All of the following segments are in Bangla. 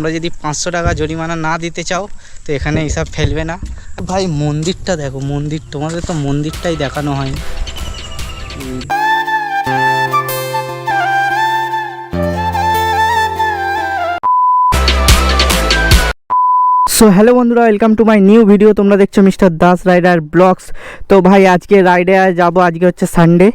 তোমরা যদি 500 টাকা জরিমানা না দিতে চাও তো এখানে হিসাব ফেলবে না। ভাই মন্দিরটা দেখো, মন্দির তোমাদের তো মন্দিরটাই দেখানো হয়নি। সো হ্যালো বন্ধুরা, welcome to my new video. তোমরা দেখছো মিস্টার দাস রাইডার ব্লগস। তো ভাই আজকে রাইডে যাব, আজকে হচ্ছে সানডে।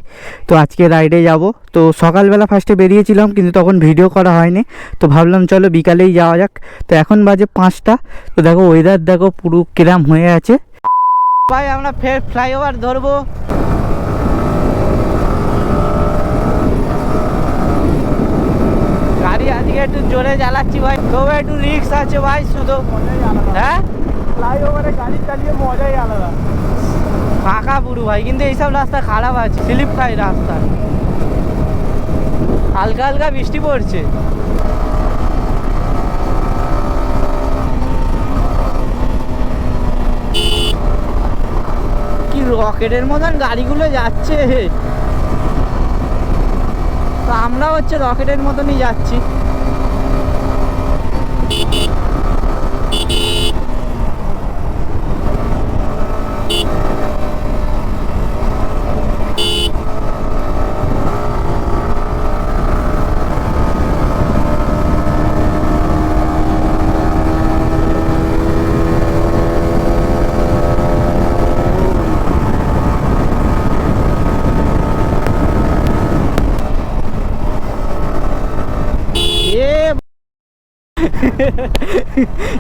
তো আজকে রাইডে যাব। তো সকালবেলা ফার্স্টে বেরিয়েছিলাম কিন্তু তখন ভিডিও করা হয়নি, তো ভাবলাম চলো বিকালেই যাওয়া যাক। তো এখন বাজে 5টা। তো দেখো ওয়েদার দেখো পুরো কিরাম হয়ে আছে। ভাই আমরা ফের ফ্লাইওভার ধরবো। গাড়ি আজকে একটু জোরে চালাচ্ছি ভাই, তবে একটু রিস্ক আছে ভাই। শুধু হ্যাঁ, ফ্লাইওভারে গাড়ি চালিয়ে মজাই আলাদা। ফাঁকা পুরো ভাই, কিন্তু এইসব রাস্তা খারাপ আছে, স্লিপ খাই রাস্তা। হালকা হালকা বৃষ্টি পড়ছে। কি রকেটের মতন গাড়িগুলো যাচ্ছে, তো আমরা হচ্ছে রকেটের মতনই যাচ্ছি।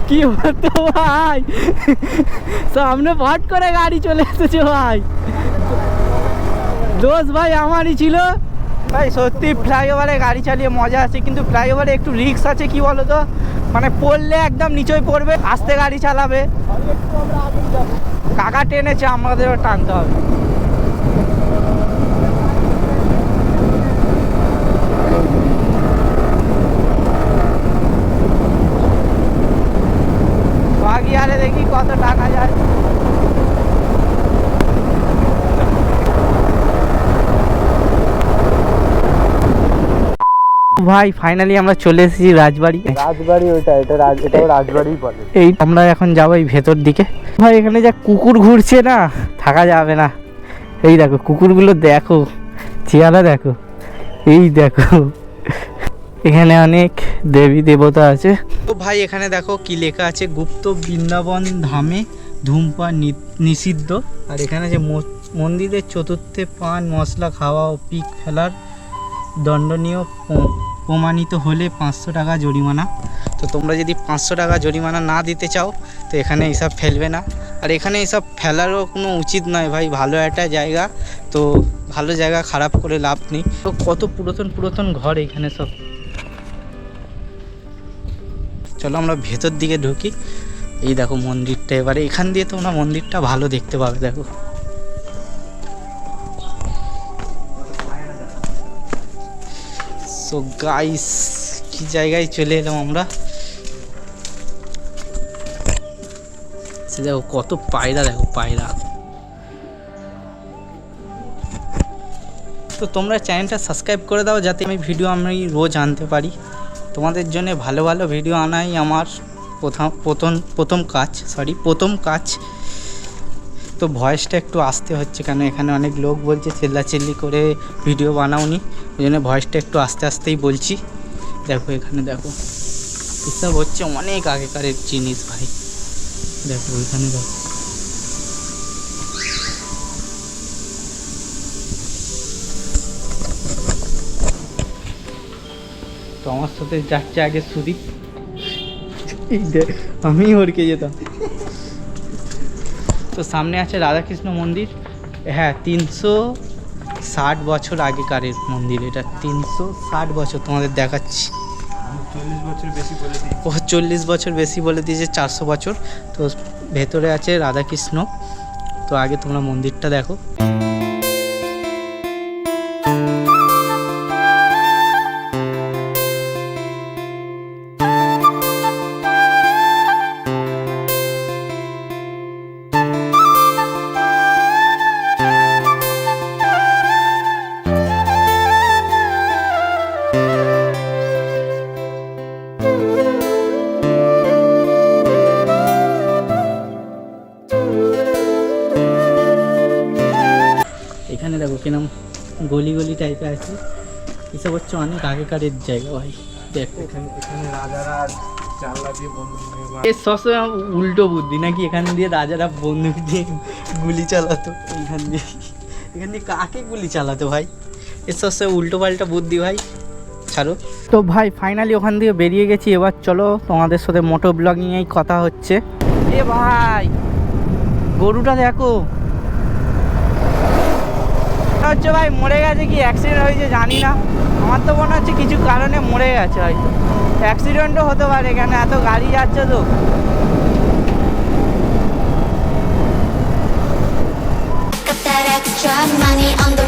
কি হতো ভাই, সামনে ফট করে গাড়ি চলে এসেছে ভাই। দোষ ভাই আমারই ছিল ভাই। সত্যি ফ্লাইওভারে গাড়ি চালিয়ে মজা আছে, কিন্তু ফ্লাইওভারে একটু রিস্ক আছে। কি বলো তো, মানে পড়লে একদম নিচেই পড়বে। আস্তে গাড়ি চালাবে। কাকা টেনেছে, আমাদেরও টানতে হবে। গিয়ারে দেখি কত টাকা যায়। ভাই ফাইনালি আমরা চলে এসেছি রাজবাড়ি। এটাও রাজবাড়ি বলে। এই আমরা এখন যাবো এই ভেতর দিকে। ভাই এখানে যা কুকুর ঘুরছে না, থাকা যাবে না। এই দেখো কুকুরগুলো দেখো, চেহারা দেখো, এই দেখো। এখানে অনেক দেবী দেবতা আছে। তো ভাই এখানে দেখো কি লেখা আছে, গুপ্ত বৃন্দাবন ধামে ধূমপান নিষিদ্ধ। আর এখানে যে মন্দিরের চতুর্থে পান মশলা খাওয়া ও পিক ফেলার দণ্ডনীয় প্রমাণিত হলে 500 টাকা জরিমানা। তো তোমরা যদি 500 টাকা জরিমানা না দিতে চাও তো এখানে এইসব ফেলবে না। আর এখানে এইসব ফেলারও কোনো উচিত নয় ভাই, ভালো একটা জায়গা। তো ভালো জায়গা খারাপ করে লাভ নেই। তো কত পুরাতন পুরাতন ঘর এখানে সব। চলো আমরা ভেতর দিকে ঢুকি। এই দেখো মন্দিরটা, এবারে এখান দিয়ে তোমরা মন্দিরটা ভালো দেখতে পাবে। দেখো সো গাইস, কি জায়গায় চলে এলাম আমরা। দেখো কত পায়রা, দেখো পায়রা। তো তোমরা চ্যানেলটা সাবস্ক্রাইব করে দাও, যাতে আমি ভিডিও রোজ আনতে পারি। তোমাদের জন্য ভালো ভালো ভিডিও আনাই আমার প্রথম কাজ। তো ভয়েসটা একটু আসতে হচ্ছে, কেন এখানে অনেক লোক বলছে চিল্লাচিল্লি করে ভিডিও বানাওনি, ওই জন্য ভয়েসটা একটু আস্তে আস্তেই বলছি। দেখো এখানে দেখো, এসব হচ্ছে অনেক আগেকারের জিনিস ভাই। দেখো এখানে দেখো, তো আমার সাথে যাচ্ছে আগে সুদীপ। আমি ওরকে যেতাম। তো সামনে আছে রাধাকৃষ্ণ মন্দির। হ্যাঁ, 360 বছর আগেকারের মন্দির এটা। 360 বছর তোমাদের দেখাচ্ছি। 40 বছর বেশি বলে দিয়েছে, 400 বছর। তো ভেতরে আছে রাধাকৃষ্ণ। তো আগে তোমরা মন্দিরটা দেখো। গলি গলি টাইপের আছে, এসব হচ্ছে অনেক আগেকারের জায়গা ভাই। দেখ এখানে রাজারা জানলা দিয়ে বন্ধু এর সবসময় উল্টো বুদ্ধি নাকি, এখান দিয়ে রাজারা বন্দুক দিয়ে গুলি চালাতো, এখান দিয়ে কাকে গুলি চালাতো ভাই? এর সবসময় উল্টো পাল্টা বুদ্ধি ভাই, ছাড়ো। তো ভাই ফাইনালি ওখান থেকে বেরিয়ে গেছি, এবার চলো তোমাদের সাথে মোটো ব্লগিংয়েই কথা হচ্ছে। এ ভাই গরুটা দেখো, হচ্ছে ভাই মরে গেছে কি অ্যাক্সিডেন্ট হয়েছে জানি না, আমার তো মনে হচ্ছে কিছু কারণে মরে গেছে হয়তো, অ্যাক্সিডেন্টও হতে পারে, কেন এত গাড়ি যাচ্ছে তো। Got that extra money on the